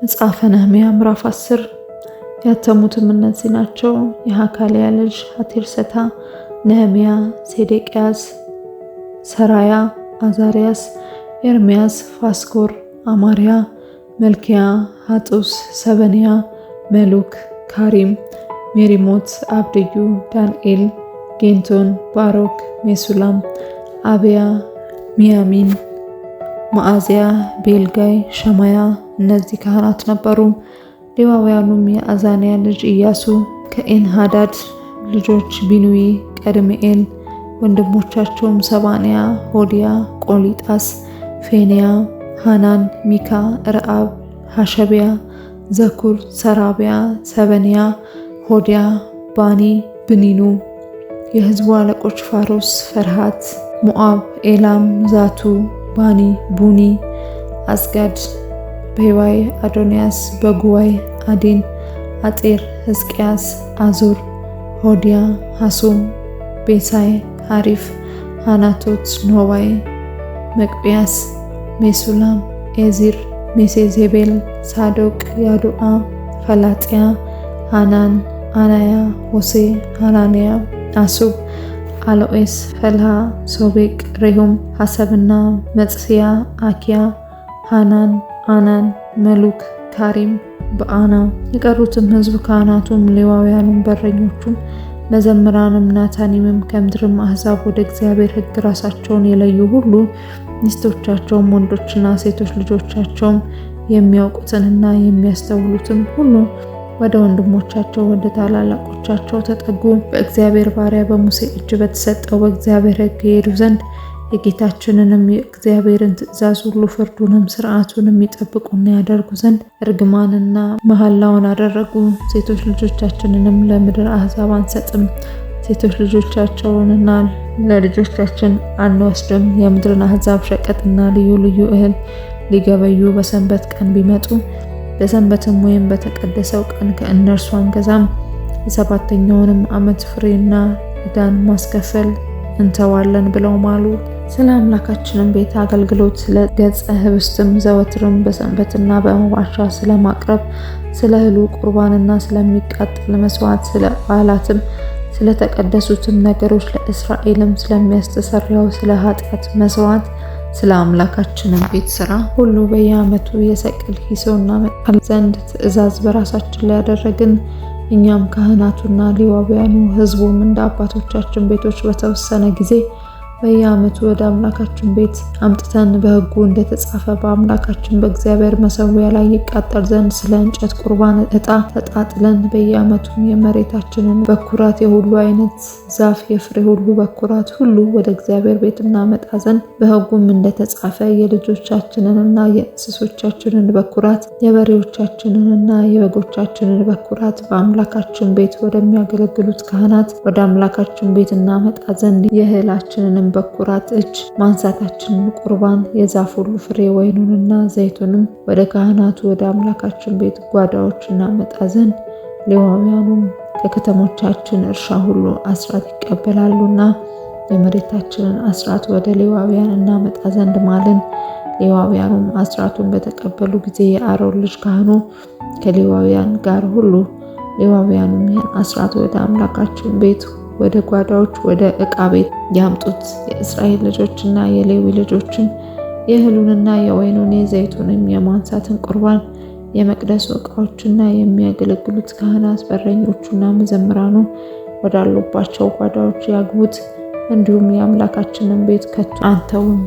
መጽሐፈ ነህምያ ምዕራፍ 10 ያተሙትም እነዚህ ናቸው። የሐካልያ ልጅ ሐቴርሰታ፣ ነህምያ፣ ሴዴቅያስ፣ ሰራያ፣ አዛርያስ፣ ኤርምያስ፣ ፋስኮር፣ አማርያ፣ መልኪያ፣ ሐጡስ፣ ሰበንያ፣ መሉክ፣ ካሪም፣ ሜሪሞት፣ አብድዩ፣ ዳንኤል፣ ጌንቶን፣ ባሮክ፣ ሜሱላም፣ አብያ፣ ሚያሚን፣ መዓዝያ፣ ቤልጋይ፣ ሸማያ እነዚህ ካህናት ነበሩ። ሌዋውያኑም የአዛንያ ልጅ ኢያሱ፣ ከኤንሃዳድ ልጆች ቢኑዊ፣ ቀድምኤል፣ ወንድሞቻቸውም ሰባንያ፣ ሆዲያ፣ ቆሊጣስ፣ ፌንያ፣ ሃናን፣ ሚካ፣ ረአብ፣ ሐሸቢያ፣ ዘኩር፣ ሰራቢያ፣ ሰበንያ፣ ሆዲያ፣ ባኒ፣ ብኒኑ። የህዝቡ አለቆች ፋሮስ፣ ፈርሃት፣ ሞዓብ፣ ኤላም፣ ዛቱ፣ ባኒ፣ ቡኒ፣ አዝጋድ፣ ቤዋይ፣ አዶንያስ፣ በጉዋይ፣ አዲን፣ አጤር፣ ሕዝቅያስ፣ አዙር፣ ሆዲያ፣ ሐሱም፣ ቤሳይ፣ ሐሪፍ፣ ሃናቶት፣ ኖባይ፣ መቅቢያስ፣ ሜሱላም፣ ኤዚር፣ ሜሴዜቤል፣ ሳዶቅ፣ ያዱአ፣ ፈላጥያ፣ ሃናን፣ አናያ፣ ሆሴ፣ ሃናንያ፣ አሱብ፣ አሎኤስ፣ ፈልሃ፣ ሶቤቅ፣ ሬሁም፣ ሐሰብና መጽስያ፣ አኪያ፣ ሃናን፣ አናን፣ መሉክ፣ ካሪም፣ በአና። የቀሩትም ህዝብ ካህናቱም፣ ሌዋውያኑም፣ በረኞቹም፣ መዘምራንም፣ ናታኒምም ከምድርም አሕዛብ ወደ እግዚአብሔር ሕግ ራሳቸውን የለዩ ሁሉ ሚስቶቻቸውም ወንዶችና ሴቶች ልጆቻቸውም የሚያውቁትንና የሚያስተውሉትም ሁሉ ወደ ወንድሞቻቸው ወደ ታላላቆቻቸው ተጠጉ። በእግዚአብሔር ባሪያ በሙሴ እጅ በተሰጠው በእግዚአብሔር ሕግ ይሄዱ ዘንድ የጌታችንንም የእግዚአብሔርን ትእዛዝ ሁሉ ፍርዱንም ሥርዓቱንም ይጠብቁና ያደርጉ ዘንድ እርግማንና መሐላውን አደረጉ። ሴቶች ልጆቻችንንም ለምድር አሕዛብ አንሰጥም፣ ሴቶች ልጆቻቸውንና ለልጆቻችን አንወስድም። የምድርን አሕዛብ ሸቀጥና ልዩ ልዩ እህል ሊገበዩ በሰንበት ቀን ቢመጡ በሰንበትም ወይም በተቀደሰው ቀን ከእነርሱ አንገዛም። የሰባተኛውንም ዓመት ፍሬና ዕዳን ማስከፈል እንተዋለን ብለው ማሉ። ስለ አምላካችንም ቤት አገልግሎት፣ ስለ ገጸ ህብስትም ዘወትርም በሰንበትና በመባቻ ስለማቅረብ፣ ስለ እህሉ ቁርባንና ስለሚቃጠል መስዋዕት፣ ስለ በዓላትም፣ ስለተቀደሱትም ነገሮች፣ ለእስራኤልም ስለሚያስተሰርያው ስለ ኃጢአት መስዋዕት፣ ስለ አምላካችንም ቤት ስራ ሁሉ በየዓመቱ የሰቅል ሂሶ እናመጣ ዘንድ ትእዛዝ በራሳችን ላይ ያደረግን። እኛም ካህናቱና ሌዋውያኑ ህዝቡም እንደ አባቶቻችን ቤቶች በተወሰነ ጊዜ በየዓመቱ ወደ አምላካችን ቤት አምጥተን በሕጉ እንደተጻፈ በአምላካችን በእግዚአብሔር መሠዊያ ላይ ይቃጠል ዘንድ ስለ እንጨት ቁርባን ዕጣ ተጣጥለን በየዓመቱም የመሬታችንን በኩራት የሁሉ አይነት ዛፍ የፍሬ ሁሉ በኩራት ሁሉ ወደ እግዚአብሔር ቤት እናመጣ ዘንድ በሕጉም እንደተጻፈ የልጆቻችንንና የእንስሶቻችንን በኩራት የበሬዎቻችንንና የበጎቻችንን በኩራት በአምላካችን ቤት ወደሚያገለግሉት ካህናት ወደ አምላካችን ቤት እናመጣ ዘንድ የእህላችንንም በኩራት እጅ ማንሳታችንን ቁርባን የዛፍ ሁሉ ፍሬ ወይኑንና ዘይቱንም ወደ ካህናቱ ወደ አምላካችን ቤት ጓዳዎች እናመጣ ዘንድ ሌዋውያኑም ከከተሞቻችን እርሻ ሁሉ አስራት ይቀበላሉና የመሬታችንን አስራት ወደ ሌዋውያን እናመጣ ዘንድ ማልን። ሌዋውያኑም አስራቱን በተቀበሉ ጊዜ የአሮን ልጅ ካህኑ ከሌዋውያን ጋር ሁሉ ሌዋውያኑም ያን አስራት ወደ አምላካችን ቤት ወደ ጓዳዎች ወደ ዕቃ ቤት ያምጡት። የእስራኤል ልጆችና የሌዊ ልጆችም የእህሉንና የወይኑን የዘይቱንም የማንሳትን ቁርባን የመቅደሱ ዕቃዎችና የሚያገለግሉት ካህናት በረኞቹና መዘምራኑ ወዳሉባቸው ጓዳዎች ያግቡት። እንዲሁም የአምላካችንን ቤት ከቶ አንተውም።